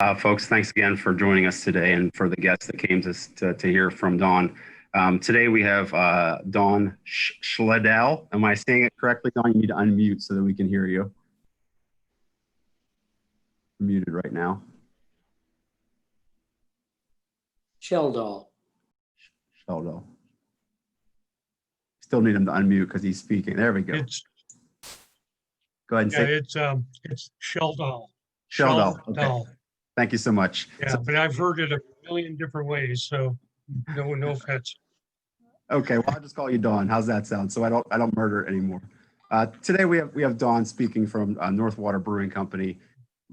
Folks, thanks again for joining us today and for the guests that came to hear from Dawn. Today we have Dawn Schjeldahl. Am I saying it correctly, Dawn? You need to unmute so that we can hear you. You're muted right now. Schjeldahl. Schjeldahl. Still need him to unmute because he's speaking. There we go. Go ahead and say. It's Schjeldahl. Schjeldahl. Okay. Thank you so much. Yeah, but I've heard it a million different ways, so no offense. Okay, well, I'll just call you Dawn. How's that sound? So I don't murder it anymore. Today we have Dawn speaking from Northwater Brewing Company.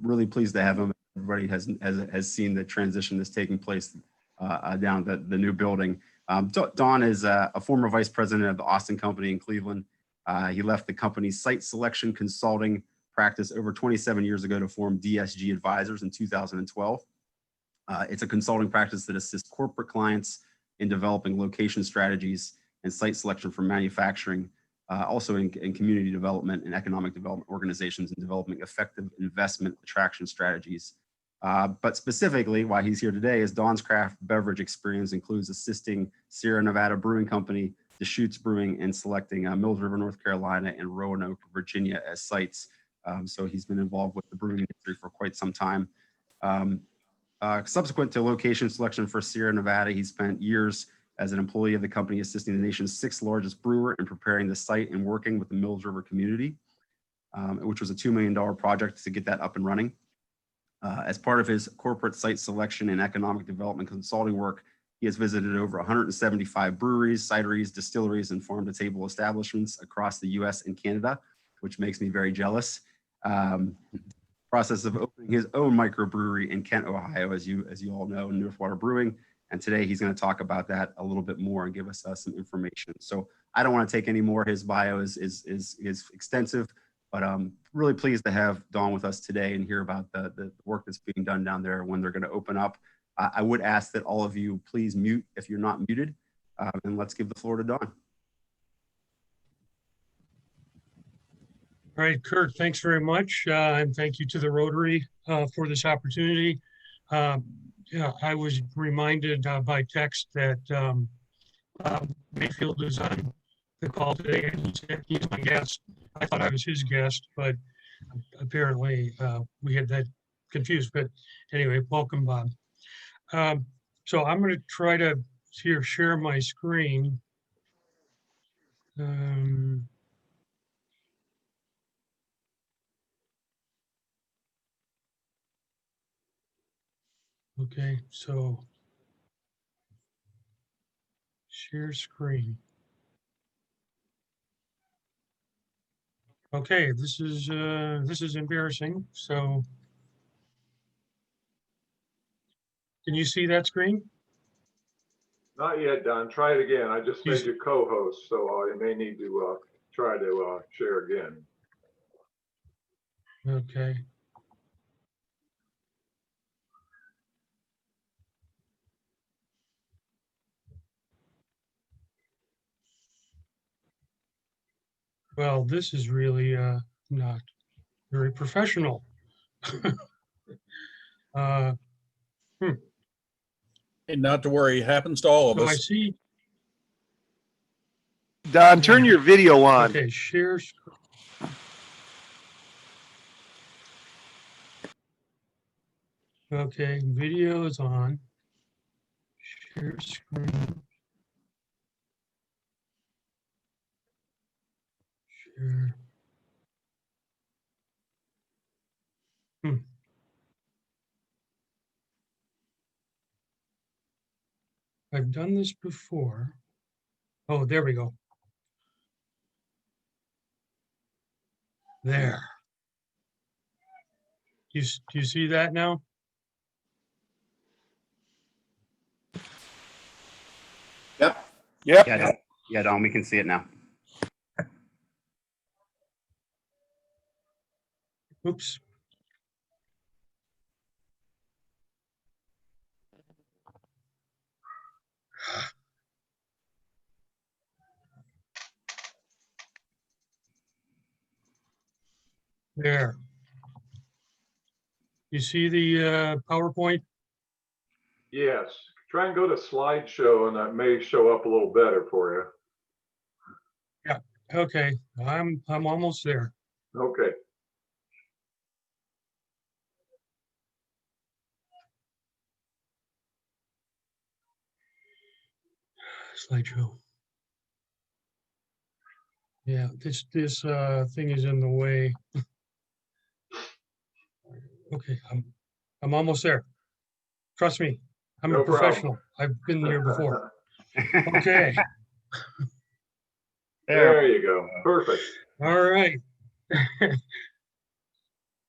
Really pleased to have him. Everybody has seen the transition that's taking place down the new building. Dawn is a former vice president of the Austin Company in Cleveland. He left the company's site selection consulting practice over 27 years ago to form DSG Advisors in 2012. It's a consulting practice that assists corporate clients in developing location strategies and site selection for manufacturing, also in community development and economic development organizations, and developing effective investment attraction strategies. But specifically, why he's here today is Dawn's craft beverage experience includes assisting Sierra Nevada Brewing Company, Deschutes Brewing, and selecting Mills River, North Carolina, and Roanoke, Virginia as sites. So he's been involved with the brewing industry for quite some time. Subsequent to location selection for Sierra Nevada, he spent years as an employee of the company, assisting the nation's 6th largest brewer in preparing the site and working with the Mills River community, which was a $2 million project to get that up and running. As part of his corporate site selection and economic development consulting work, he has visited over 175 breweries, cideries, distilleries, and farm-to-table establishments across the US and Canada, which makes me very jealous. Process of opening his own microbrewery in Kent, Ohio, as you all know, Northwater Brewing. And today he's going to talk about that a little bit more and give us some information. So I don't want to take any more. His bio is extensive, but I'm really pleased to have Dawn with us today and hear about the work that's being done down there when they're going to open up. I would ask that all of you please mute if you're not muted, and let's give the floor to Dawn. All right, Kurt, thanks very much. And thank you to the Rotary for this opportunity. Yeah, I was reminded by text that Mayfield is on the call today, and he's my guest. I thought I was his guest, but apparently we had that confused. But anyway, welcome, Bob. So I'm going to try to share my screen. Okay, so share screen. Okay, this is embarrassing. So can you see that screen? Not yet, Don. Try it again. I just made you co-host, so you may need to try to share again. Okay. Well, this is really not very professional. And not to worry, it happens to all of So us. I see. Don, turn your video on. Okay, share screen. Okay, video is on. Share screen. Share. I've done this before. Oh, there we go. There. Do you see that now? Yep. Yep. Yeah, Dawn, we can see it now. Oops. There. You see the PowerPoint? Yes, try and go to slideshow and that may show up a little better for Okay, I'm almost there. you. Okay. Slideshow. Yeah, this thing is in the way. Okay, I'm almost there. Trust me, I'm No a problem. professional. I've been here before. Okay, There you go. Perfect. all right.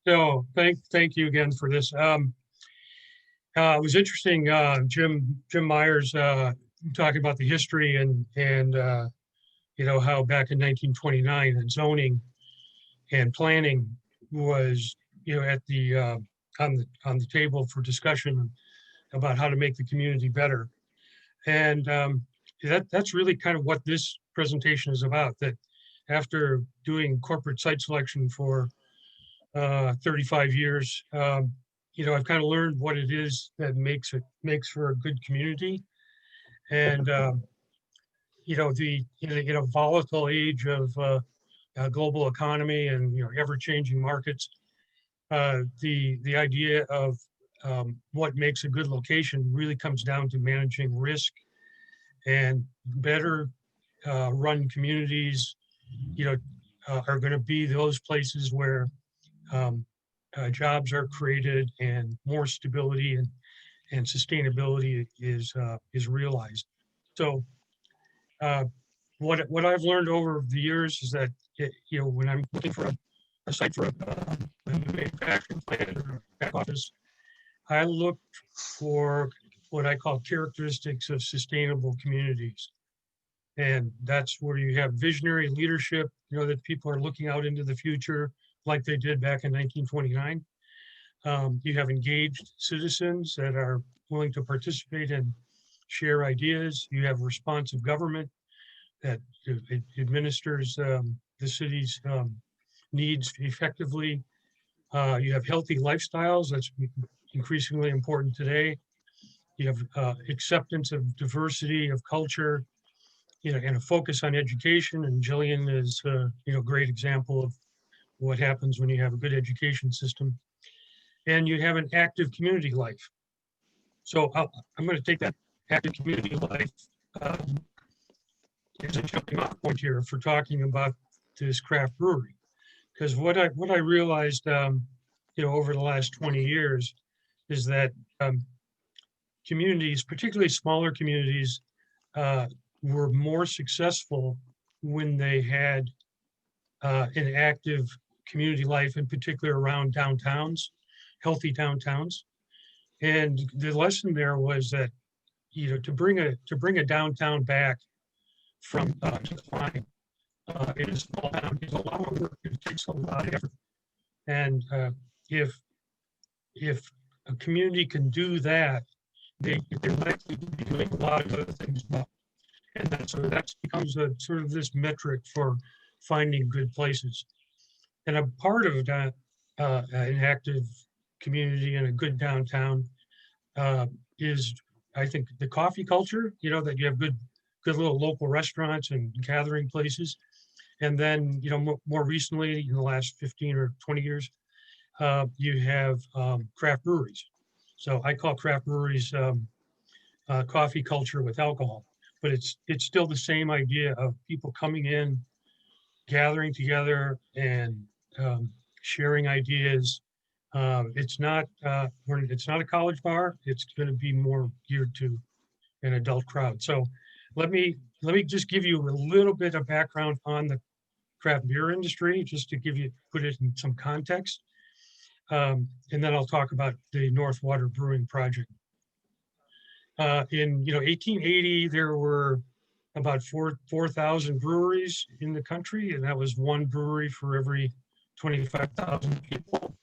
So thank you again for this. It was interesting, Jim Myers talking about the history and you know how back in 1929 and zoning and planning was at the on the table for discussion about how to make the community better. And that's really kind of what this presentation is about. That after doing corporate site selection for 35 years, I've kind of learned what it is that makes for a good community. And the in a volatile age of global economy and ever-changing markets, the idea of what makes a good location really comes down to managing risk, and better run communities are going to be those places where jobs are created and more stability and sustainability is realized. So what I've learned over the years is that when I'm looking for a site for a manufacturing plant or back office, I look for what I call characteristics of sustainable communities. And that's where you have visionary leadership, that people are looking out into the future like they did back in 1929. You have engaged citizens that are willing to participate and share ideas. You have responsive government that administers the city's needs effectively. You have healthy lifestyles. That's increasingly important today. You have acceptance of diversity of culture, and a focus on education. And Jillian is, a great example of what happens when you have a good education system. And you have an active community life. So I'm going to take that active community life as a jumping off point here for talking about this craft brewery. Because what I realized, over the last 20 years, is that communities, particularly smaller communities, were more successful when they had an active community life, in particular around downtowns, healthy downtowns. And the lesson there was that, to bring a downtown back from decline in a small town is a lot of work. It takes a lot of effort. And if a community can do that, they're likely to be doing a lot of other things well. And that becomes a sort of this metric for finding good places. And a part of that, an active community and a good downtown is, I think, the coffee culture, that you have good little local restaurants and gathering places. And then, more recently, in the last 15 or 20 years, you have craft breweries. So I call craft breweries coffee culture with alcohol, but it's still the same idea of people coming in, gathering together, and sharing ideas. It's not a college bar. It's going to be more geared to an adult crowd. So let me just give you a little bit of background on the craft beer industry, just to put it in some context. And then I'll talk about the Northwater Brewing project. In 1880, there were about 4,000 breweries in the country, and that was one brewery for every 25,000 people.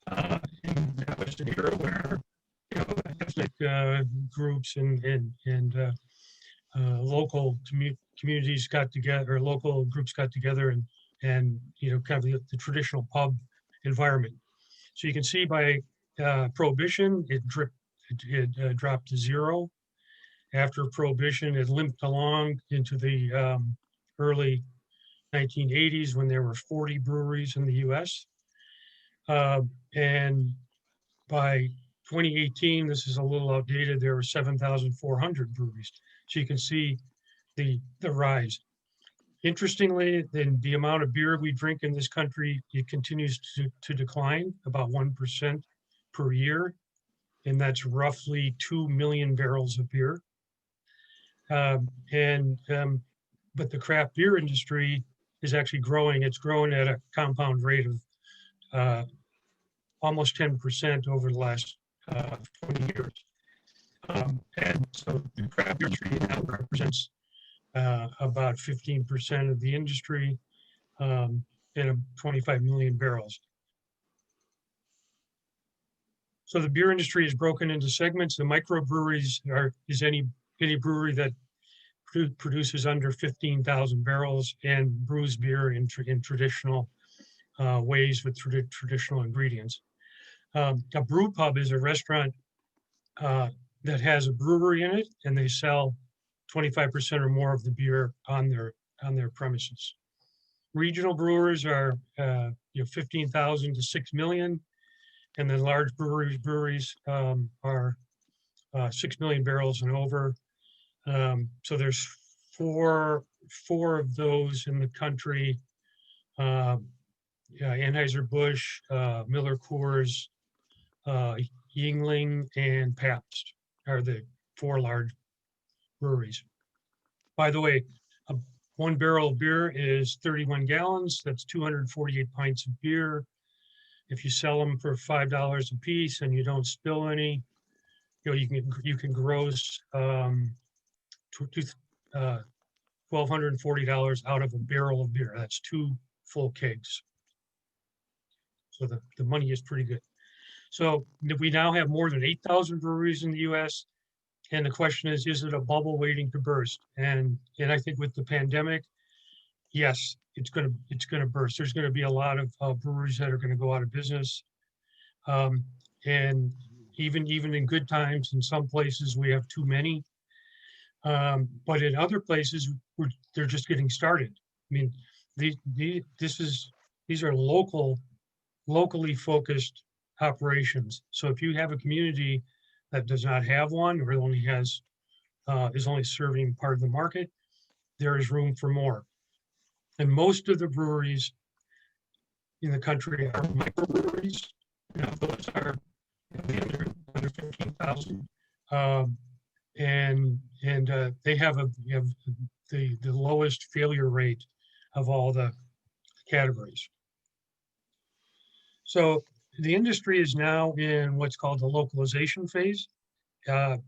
And that was an era where ethnic groups and local communities got together, or local groups got together, and kind of the traditional pub environment. So you can see by Prohibition, it dropped to zero. After Prohibition, it limped along into the early 1980s when there were 40 breweries in the US. And by 2018, this is a little outdated, there were 7,400 breweries. So you can see the rise. Interestingly, then the amount of beer we drink in this country, it continues to decline about 1% per year. And that's roughly 2 million barrels of beer. But the craft beer industry is actually growing. It's growing at a compound rate of almost 10% over the last 20 years. And so the craft beer industry now represents about 15% of the industry and 25 million barrels. So the beer industry is broken into segments. The microbreweries is any brewery that produces under 15,000 barrels and brews beer in traditional ways with traditional ingredients. A brew pub is a restaurant that has a brewery in it, and they sell 25% or more of the beer on their premises. Regional brewers are 15,000 to 6 million, and then large breweries are 6 million barrels and over. So there's four of those in the country. Anheuser-Busch, Miller Coors, Yuengling, and Pabst are the four large breweries. By the way, 1 barrel of beer is 31 gallons. That's 248 pints of beer. If you sell them for $5 a piece and you don't spill any, you can gross $1,240 out of a barrel of beer. That's 2 full kegs. So the money is pretty good. So we now have more than 8,000 breweries in the US. And the question is it a bubble waiting to burst? And I think with the pandemic, yes, it's going to burst. There's going to be a lot of breweries that are going to go out of business. And even in good times, in some places we have too many. But in other places, they're just getting started. I mean, these are locally focused operations. So if you have a community that does not have one or only is only serving part of the market, there is room for more. And most of the breweries in the country are microbreweries. Those are under 15,000. And they have the lowest failure rate of all the categories. So the industry is now in what's called the localization phase, and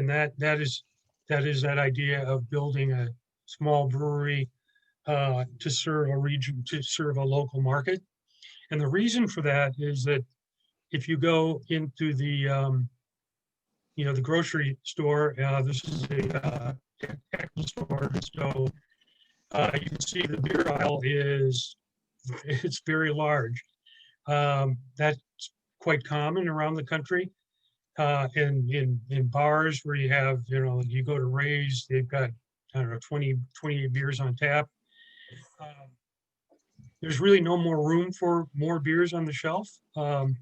that is that idea of building a small brewery to serve a region, to serve a local market. And the reason for that is that if you go into the the grocery store, this is a store, so you can see the beer aisle it's very large. That's quite common around the country. In bars where you have, you go to Ray's, they've got, 28 beers on tap. There's really no more room for more beers on the shelf. And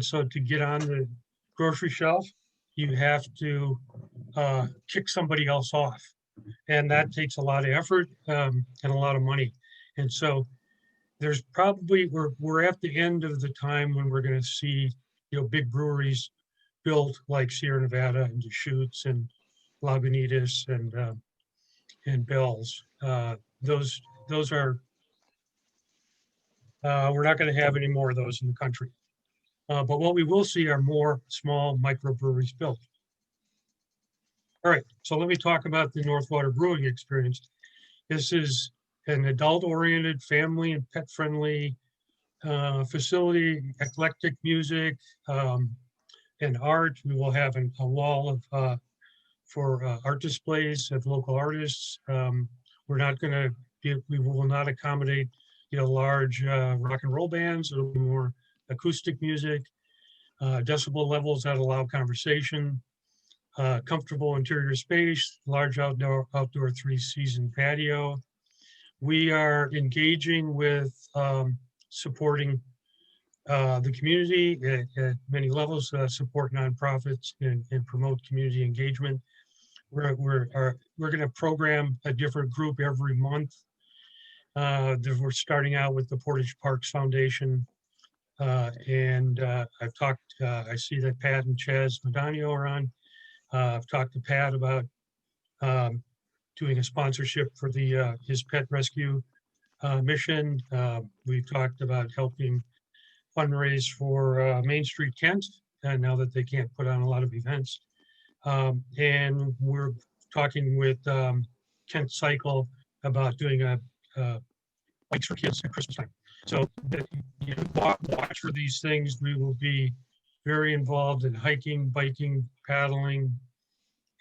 so to get on the grocery shelf, you have to kick somebody else off. And that takes a lot of effort and a lot of money. And so there's probably, we're at the end of the time when we're going to see, big breweries built like Sierra Nevada and Deschutes and Lagunitas and Bell's. Those are, we're not going to have any more of those in the country. But what we will see are more small microbreweries built. All right, so let me talk about the Northwater Brewing experience. This is an adult-oriented, family and pet-friendly facility, eclectic music and art. We will have a wall of for art displays of local artists. We're not going to we will not accommodate large rock and roll bands. It'll be more acoustic music. decibel levels that allow conversation, comfortable interior space, large outdoor 3-season patio. We are engaging with supporting the community at many levels, support nonprofits and promote community engagement. We're going to program a different group every month. We're starting out with the Portage Parks Foundation. I've talked, I see that Pat and Chaz Madonio are on. I've talked to Pat about doing a sponsorship for his pet rescue mission. We've talked about helping fundraise for Main Street Kent, now that they can't put on a lot of events. And we're talking with Kent Cycle about doing a bikes for kids at Christmas time. So watch for these things. We will be very involved in hiking, biking, paddling,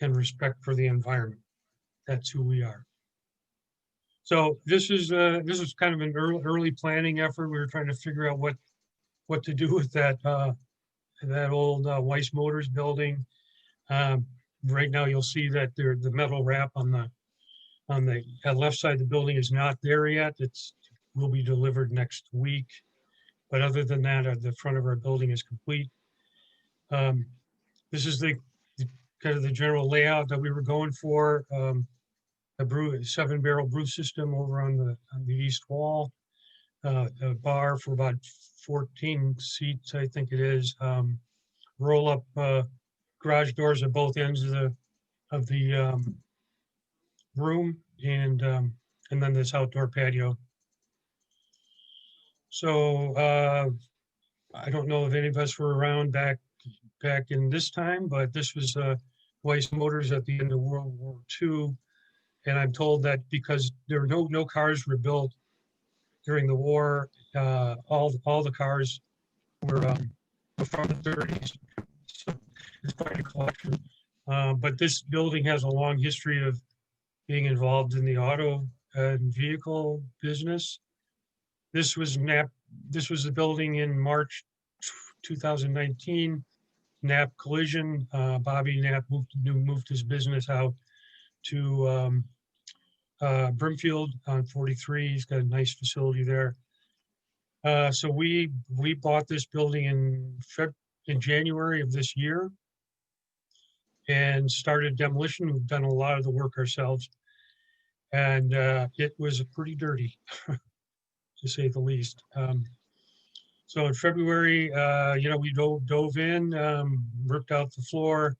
and respect for the environment. That's who we are. So this is kind of an early planning effort. We were trying to figure out what to do with that old Weiss Motors building. Right now, you'll see that the metal wrap on the left side of the building is not there yet. Will be delivered next week. But other than that, the front of our building is complete. This is the kind of the general layout that we were going for. A 7-barrel brew system over on the east wall. A bar for about 14 seats, I think it is. Roll up garage doors at both ends of the room, and then this outdoor patio. So I don't know if any of us were around back in this time, but this was Weiss Motors at the end of World War II. And I'm told that because there were no cars were built during the war, all the cars were from the 30s. So it's quite a collection. But this building has a long history of being involved in the auto and vehicle business. This was the building in March 2019. Knapp Collision. Bobby Knapp moved his business out to Brimfield on 43. He's got a nice facility there. So we bought this building in January of this year and started demolition. We've done a lot of the work ourselves, and it was pretty dirty, to say the least. So in February, we dove in, ripped out the floor,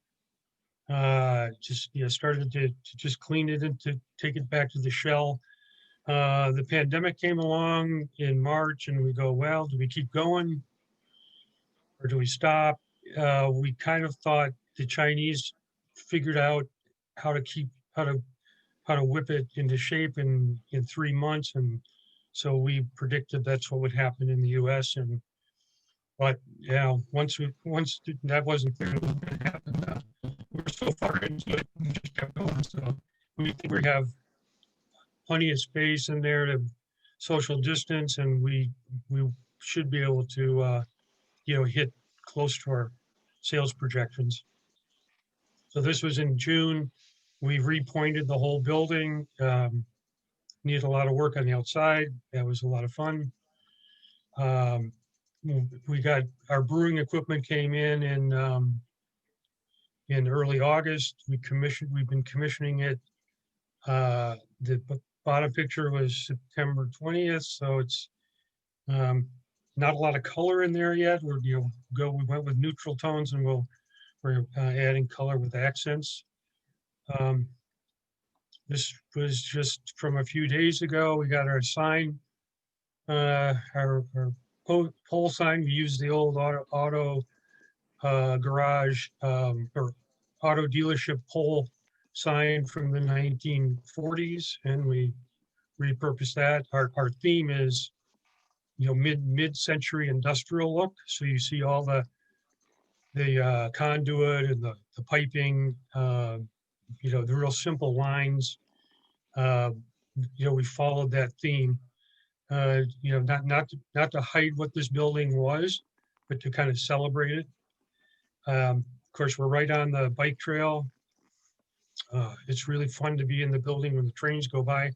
started to just clean it and to take it back to the shell. The pandemic came along in March, and we go, well, do we keep going or do we stop? We kind of thought the Chinese figured out how to whip it into shape in 3 months, and so we predicted that's what would happen in the U.S. But once that wasn't clear, it was going to happen. We're so far into it, we just kept going. So we think we have plenty of space in there to social distance, and we should be able to hit close to our sales projections. So this was in June. We repointed the whole building. Needed a lot of work on the outside. That was a lot of fun. We got our brewing equipment came in early August. We've been commissioning it. The bottom picture was September 20th, so it's not a lot of color in there yet. We went with neutral tones, and we're adding color with accents. This was just from a few days ago. We got our sign, our pole sign. We used the old auto garage or auto dealership pole sign from the 1940s, and we repurposed that. Our theme is, mid-century industrial look. So you see all the conduit and the piping, the real simple lines. We followed that theme. Not to hide what this building was, but to kind of celebrate it. Of course, we're right on the bike trail. It's really fun to be in the building when the trains go by.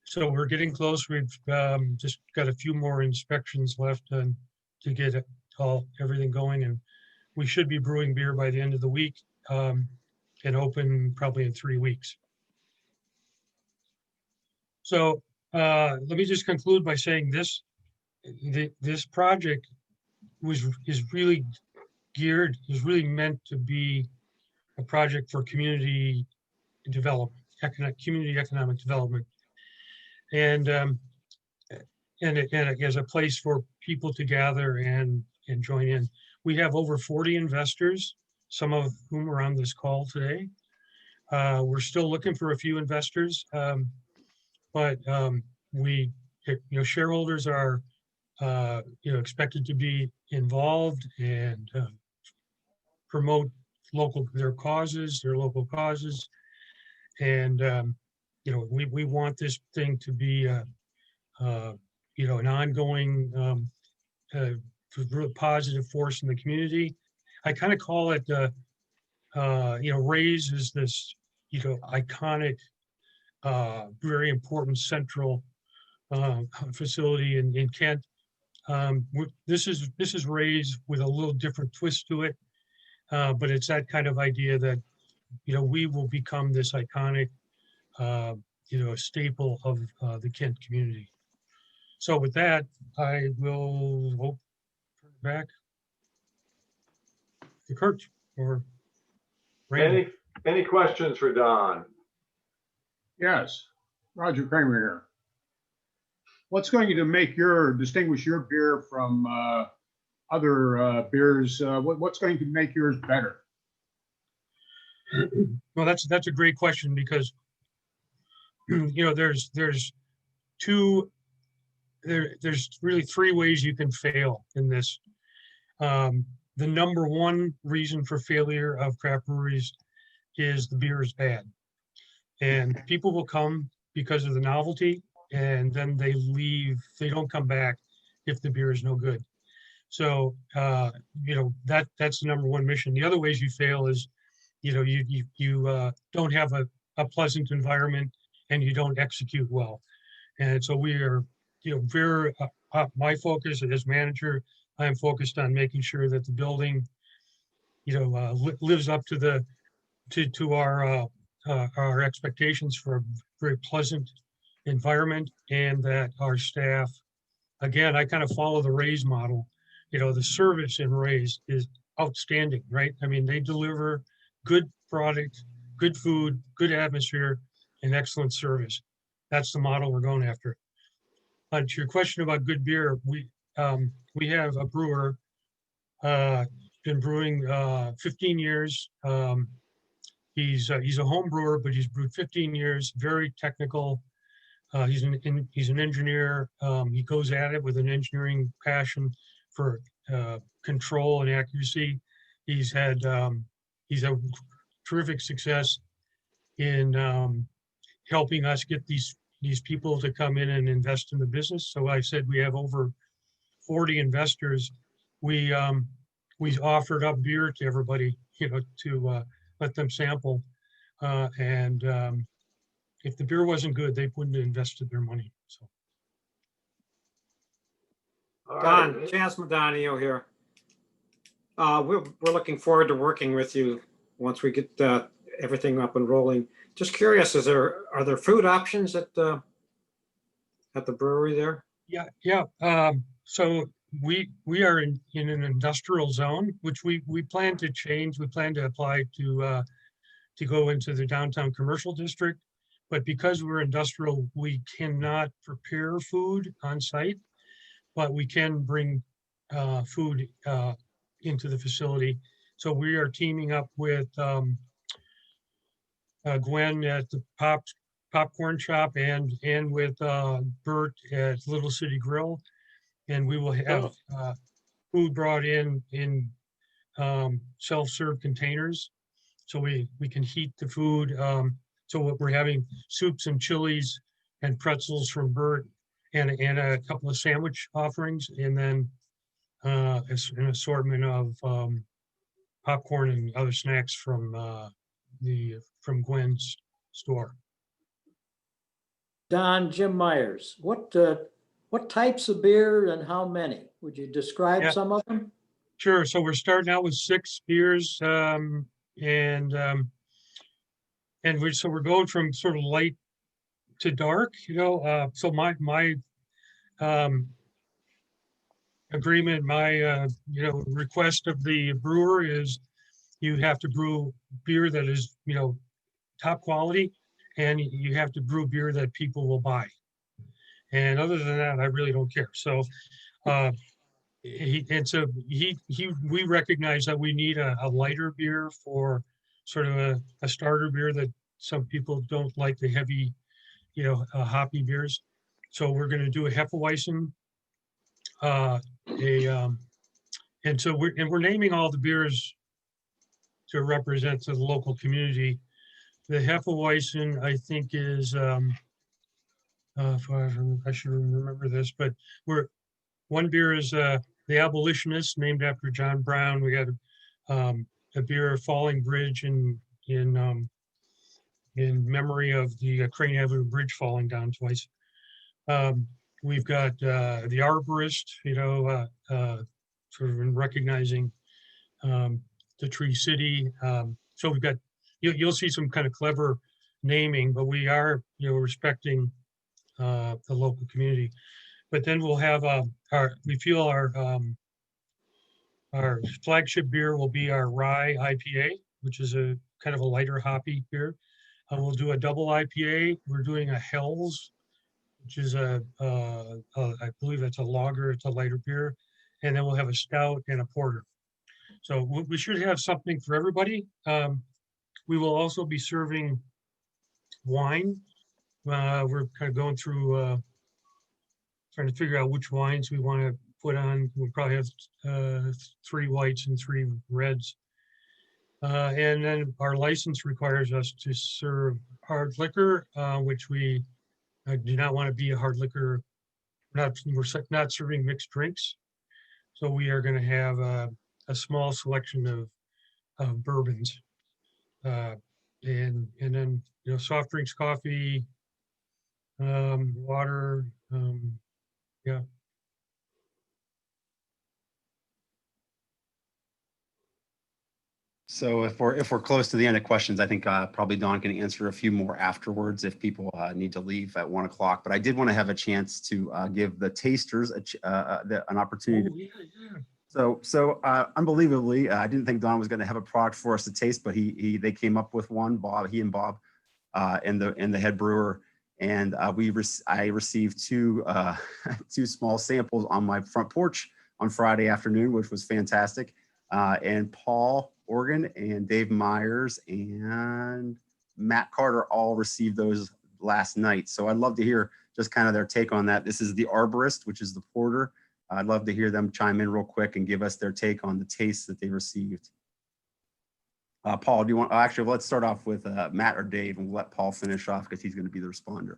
So we're getting close. We've just got a few more inspections left to get everything going, and we should be brewing beer by the end of the week and open probably in 3 weeks. So let me just conclude by saying this project is really meant to be a project for community development, community economic development, and as a place for people to gather and join in. We have over 40 investors, some of whom are on this call today. We're still looking for a few investors, but shareholders are expected to be involved and promote their local causes, and we want this thing to be an ongoing really positive force in the community. I kind of call it Ray's is this iconic, very important central facility in Kent. This is Ray's with a little different twist to it, but it's that kind of idea that we will become this iconic staple of the Kent community. So with that, I will turn it back to Kurt or Randy. Any questions for Don? Yes, Roger Kramer here. What's going to distinguish your beer from other beers? What's going to make yours better? Well, that's a great question, because there's really 3 ways you can fail in this. The number one reason for failure of craft breweries is the beer is bad, and people will come because of the novelty, and then they leave. They don't come back if the beer is no good. So that's the number one mission. The other ways you fail is you don't have a pleasant environment, and you don't execute well. And so we are very my focus as manager, I am focused on making sure that the building lives up to our expectations for a very pleasant environment, and that our staff, again, I kind of follow the Ray's model. The service in Ray's is outstanding, right? I mean, they deliver good product, good food, good atmosphere, and excellent service. That's the model we're going after. To your question about good beer, we have a brewer, been brewing 15 years. He's a home brewer, but he's brewed 15 years, very technical. He's an engineer. He goes at it with an engineering passion for control and accuracy. He's had terrific success in helping us get these people to come in and invest in the business. So I said we have over 40 investors. We offered up beer to everybody, to let them sample. And if the beer wasn't good, they wouldn't have invested their money. So. Don, Chance Madonio here. We're looking forward to working with you once we get everything up and rolling. Just curious, are there food options at the brewery there? Yeah. So we are in an industrial zone, which we plan to change. We plan to apply to go into the downtown commercial district, but because we're industrial, we cannot prepare food on site, but we can bring food into the facility. So we are teaming up with Gwen at the popcorn shop and with Bert at Little City Grill, and we will have food brought in self-serve containers, so we can heat the food. So we're having soups and chilies and pretzels from Bert, and a couple of sandwich offerings, and then an assortment of popcorn and other snacks from Gwen's store. Don, Jim Myers, what types of beer and how many? Would you describe Yeah. some of them? Sure. So we're starting out with 6 beers, and we're going from sort of light to dark, so my agreement, my request of the brewer is you have to brew beer that is, top quality, and you have to brew beer that people will buy. And other than that, I really don't care. So, we recognize that we need a lighter beer for sort of a starter beer that some people don't like the heavy, hoppy beers. So we're going to do a Hefeweizen, and so we're naming all the beers to represent the local community. The Hefeweizen, I think, is I should remember this, but one beer is the Abolitionist, named after John Brown. We got a beer, Falling Bridge, in memory of the Crane Avenue Bridge falling down twice. We've got the Arborist, sort of in recognizing the Tree City. So we've got, you'll see some kind of clever naming, but we are, respecting the local community. But then we'll have our flagship beer will be our Rye IPA, which is a kind of a lighter hoppy beer. We'll do a double IPA. We're doing a Hell's, which is I believe that's a lager. It's a lighter beer. And then we'll have a stout and a porter. So we should have something for everybody. We will also be serving wine. We're kind of going through, trying to figure out which wines we want to put on. We'll probably have 3 whites and 3 reds. And then our license requires us to serve hard liquor, which we do not want to be a hard liquor. We're not serving mixed drinks. So we are going to have a small selection of bourbons. And then, soft drinks, coffee, water, yeah. So if we're close to the end of questions, I think probably Dawn can answer a few more afterwards if people need to leave at 1 o'clock. But I did want to have a chance to give the tasters an opportunity. So unbelievably, I didn't think Don was going to have a product for us to taste, but they came up with one. He and Bob, and the head brewer, and I received 2 small samples on my front porch on Friday afternoon, which was fantastic. And Paul Organ and Dave Myers and Matt Carter all received those last night. So I'd love to hear just kind of their take on that. This is the Arborist, which is the porter. I'd love to hear them chime in real quick and give us their take on the taste that they received. Paul, do you want, actually, let's start off with Matt or Dave, and we'll let Paul finish off because he's going to be the responder.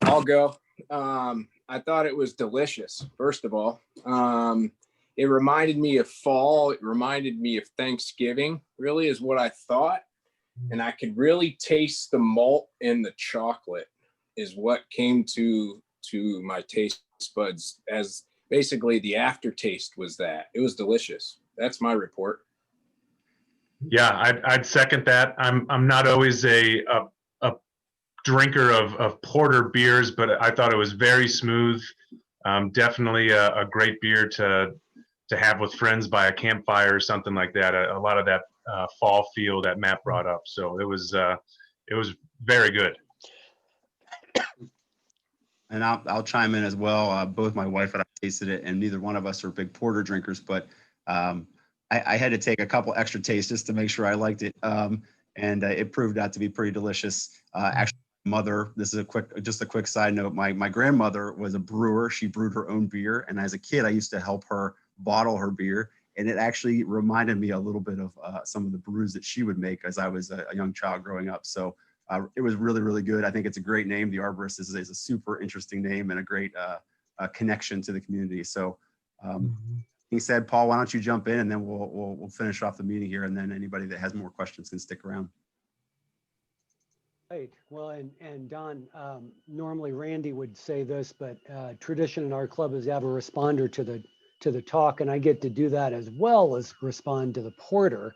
I'll go. I thought it was delicious, first of all. It reminded me of fall. It reminded me of Thanksgiving, really is what I thought. And I could really taste the malt and the chocolate is what came to my taste buds, as basically the aftertaste was that. It was delicious. That's my report. Yeah, I'd second that. I'm not always a drinker of porter beers, but I thought it was very smooth. Definitely a great beer to have with friends by a campfire or something like that. A lot of that fall feel that Matt brought up. So it was very good. And I'll chime in as well. Both my wife and I tasted it, and neither one of us are big porter drinkers, but I had to take a couple extra tastes just to make sure I liked it. And it proved out to be pretty delicious. Actually, mother, this is just a quick side note. My grandmother was a brewer. She brewed her own beer. And as a kid, I used to help her bottle her beer. And it actually reminded me a little bit of some of the brews that she would make as I was a young child growing up. So it was really, really good. I think it's a great name. The Arborist is a super interesting name and a great connection to the community. So being said, Paul, why don't you jump in and then we'll finish off the meeting here, and then anybody that has more questions can stick around. Right. Well, and Don, normally Randy would say this, but tradition in our club is to have a responder to the talk, and I get to do that as well as respond to the porter,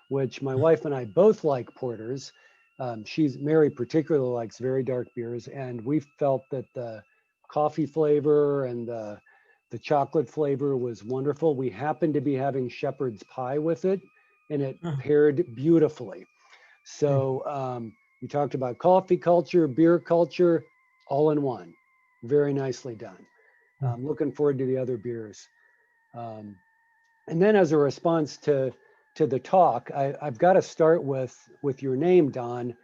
which my wife and I both like porters. Mary particularly likes very dark beers, and we felt that the coffee flavor and the chocolate flavor was wonderful. We happened to be having shepherd's pie with it, and it paired beautifully. So we talked about coffee culture, beer culture, all in one. Very nicely done. I'm looking forward to the other beers. And then as a response to the talk, I've got to start with your name, Don.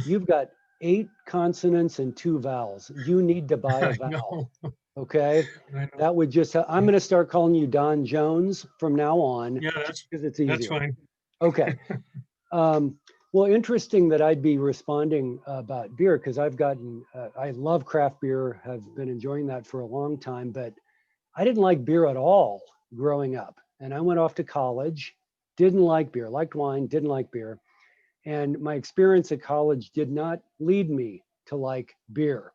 You've got 8 consonants and 2 vowels. You need to buy a vowel. Okay. That would just, I'm going to start calling you Don Jones from now on. Yeah, because it's easier. that's fine. Okay. Well, interesting that I'd be responding about beer, because I've gotten, I love craft beer, have been enjoying that for a long time, but I didn't like beer at all growing up. And I went off to college, didn't like beer, liked wine, didn't like beer. And my experience at college did not lead me to like beer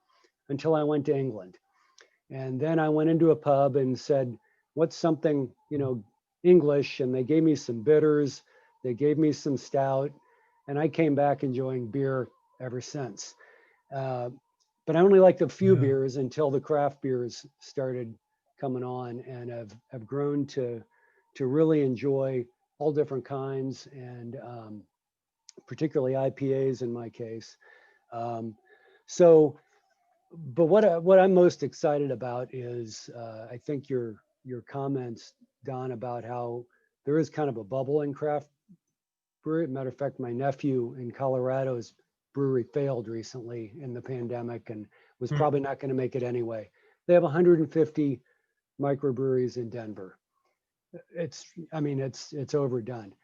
until I went to England. And then I went into a pub and said, what's something, English? And they gave me some bitters, they gave me some stout, and I came back enjoying beer ever since. But I only liked a few beers until the craft beers started coming on, and have grown to really enjoy all different kinds, and particularly IPAs in my case. But what I'm most excited about is I think your comments, Don, about how there is kind of a bubble in craft brewery. Matter of fact, my nephew in Colorado's brewery failed recently in the pandemic and was probably not going to make it anyway. They have 150 microbreweries in Denver. It's overdone.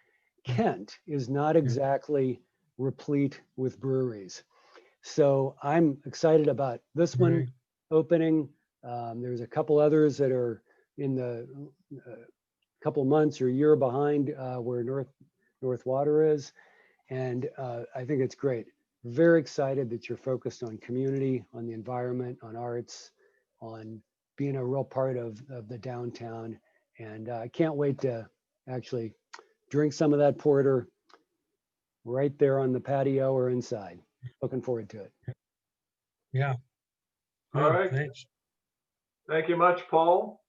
Kent is not exactly replete with breweries. So I'm excited about this one opening. There's a couple others that are in the couple months or year behind where Northwater is. And I think it's great. Very excited that you're focused on community, on the environment, on arts, on being a real part of the downtown. And I can't wait to actually drink some of that porter right there on the patio or inside. Looking forward to it. Yeah. All right. Thanks. Thank you much, Paul.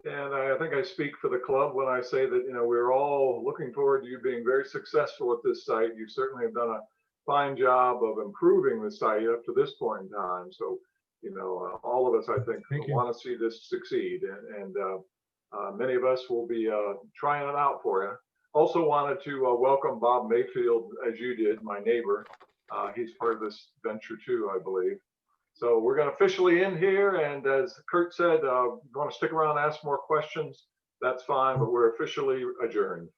And I think I speak for the club when I say that, we're all looking forward to you being very successful at this site. You certainly have done a fine job of improving the site up to this point in time. So, all of us, I think, want to see this succeed. And many of us will be trying it out for you. Also wanted to welcome Bob Mayfield, as you did, my neighbor. He's part of this venture too, I believe. So we're going to officially end here. And as Kurt said, if you want to stick around and ask more questions, that's fine, but we're officially adjourned.